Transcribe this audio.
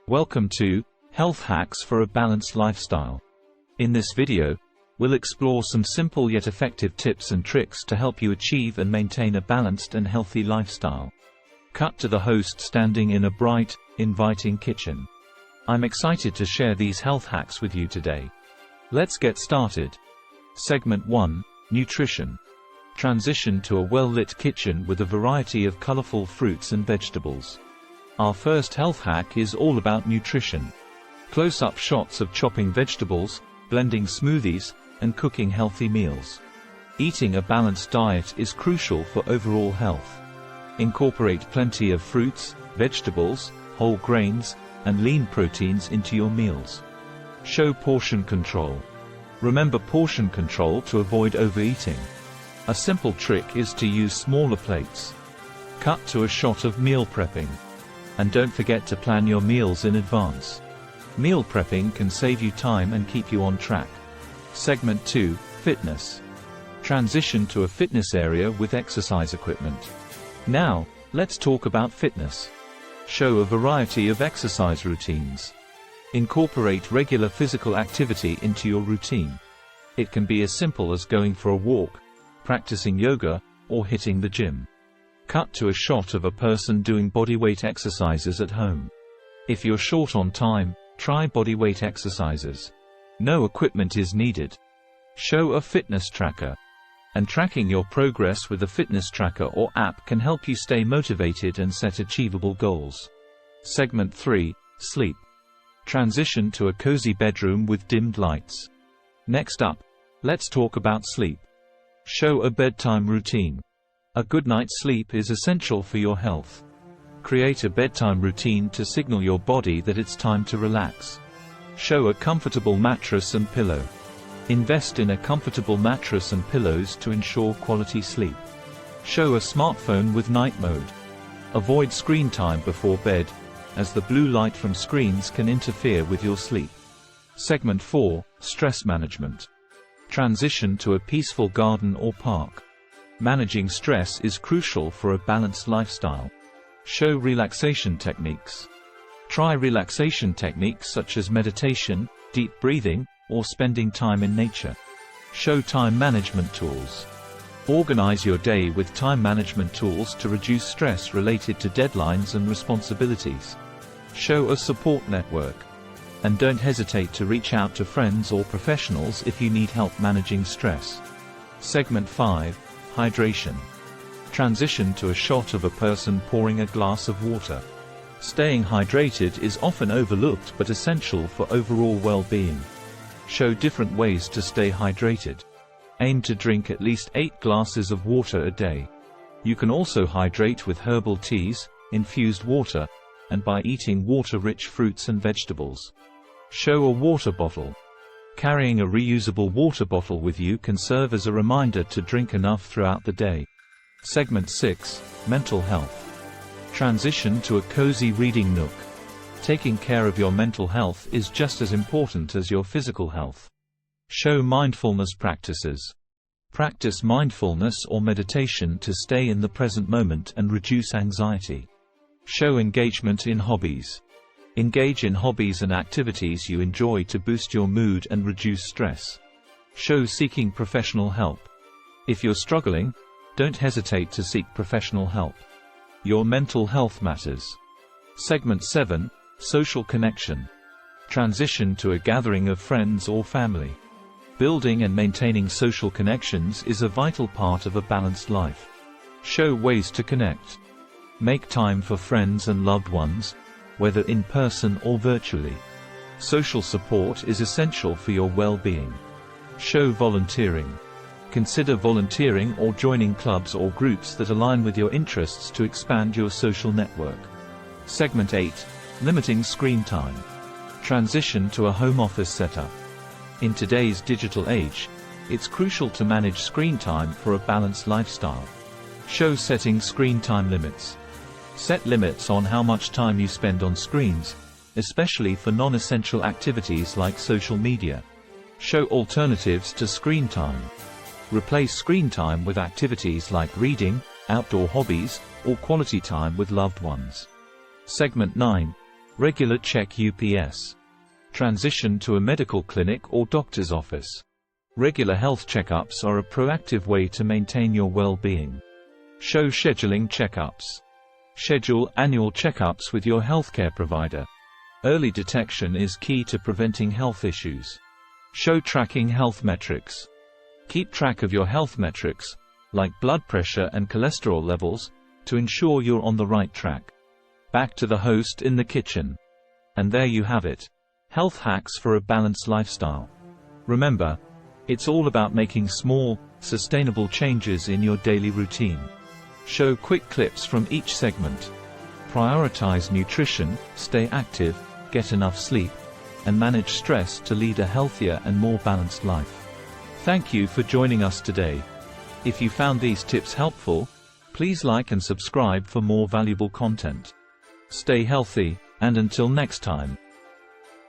Welcome to Health Hacks for a Balanced Lifestyle. In this video, we'll explore some simple yet effective tips and tricks to help you achieve and maintain a balanced and healthy lifestyle. Cut to the host standing in a bright, inviting kitchen. I'm excited to share these health hacks with you today. Let's get started. Segment 1: Nutrition. Transition to a well-lit kitchen with a variety of colorful fruits and vegetables. Our first health hack is all about nutrition. Close-up shots of chopping vegetables, blending smoothies, and cooking healthy meals. Eating a balanced diet is crucial for overall health. Incorporate plenty of fruits, vegetables, whole grains, and lean proteins into your meals. Show portion control. Remember portion control to avoid overeating. A simple trick is to use smaller plates. Cut to a shot of meal prepping. And don't forget to plan your meals in advance. Meal prepping can save you time and keep you on track. Segment 2: Fitness. Transition to a fitness area with exercise equipment. Now, let's talk about fitness. Show a variety of exercise routines. Incorporate regular physical activity into your routine. It can be as simple as going for a walk, practicing yoga, or hitting the gym. Cut to a shot of a person doing bodyweight exercises at home. If you're short on time, try bodyweight exercises. No equipment is needed. Show a fitness tracker. And tracking your progress with a fitness tracker or app can help you stay motivated and set achievable goals. Segment 3: Sleep. Transition to a cozy bedroom with dimmed lights. Next up, let's talk about sleep. Show a bedtime routine. A good night's sleep is essential for your health. Create a bedtime routine to signal your body that it's time to relax. Show a comfortable mattress and pillow. Invest in a comfortable mattress and pillows to ensure quality sleep. Show a smartphone with night mode. Avoid screen time before bed, as the blue light from screens can interfere with your sleep. Segment 4: Stress management. Transition to a peaceful garden or park. Managing stress is crucial for a balanced lifestyle. Show relaxation techniques. Try relaxation techniques such as meditation, deep breathing, or spending time in nature. Show time management tools. Organize your day with time management tools to reduce stress related to deadlines and responsibilities. Show a support network. And don't hesitate to reach out to friends or professionals if you need help managing stress. Segment 5: Hydration. Transition to a shot of a person pouring a glass of water. Staying hydrated is often overlooked but essential for overall well-being. Show different ways to stay hydrated. Aim to drink at least 8 glasses of water a day. You can also hydrate with herbal teas, infused water, and by eating water-rich fruits and vegetables. Show a water bottle. Carrying a reusable water bottle with you can serve as a reminder to drink enough throughout the day. Segment 6: Mental health. Transition to a cozy reading nook. Taking care of your mental health is just as important as your physical health. Show mindfulness practices. Practice mindfulness or meditation to stay in the present moment and reduce anxiety. Show engagement in hobbies. Engage in hobbies and activities you enjoy to boost your mood and reduce stress. Show seeking professional help. If you're struggling, don't hesitate to seek professional help. Your mental health matters. Segment 7: Social connection. Transition to a gathering of friends or family. Building and maintaining social connections is a vital part of a balanced life. Show ways to connect. Make time for friends and loved ones, whether in person or virtually. Social support is essential for your well-being. Show volunteering. Consider volunteering or joining clubs or groups that align with your interests to expand your social network. Segment 8: Limiting screen time. Transition to a home office setup. In today's digital age, it's crucial to manage screen time for a balanced lifestyle. Show setting screen time limits. Set limits on how much time you spend on screens, especially for non-essential activities like social media. Show alternatives to screen time. Replace screen time with activities like reading, outdoor hobbies, or quality time with loved ones. Segment 9: Regular check UPS. Transition to a medical clinic or doctor's office. Regular health checkups are a proactive way to maintain your well-being. Show scheduling checkups. Schedule annual checkups with your healthcare provider. Early detection is key to preventing health issues. Show tracking health metrics. Keep track of your health metrics, like blood pressure and cholesterol levels, to ensure you're on the right track. Back to the host in the kitchen. And there you have it. Health hacks for a balanced lifestyle. Remember, it's all about making small, sustainable changes in your daily routine. Show quick clips from each segment. Prioritize nutrition, stay active, get enough sleep, and manage stress to lead a healthier and more balanced life. Thank you for joining us today. If you found these tips helpful, please like and subscribe for more valuable content. Stay healthy, and until next time.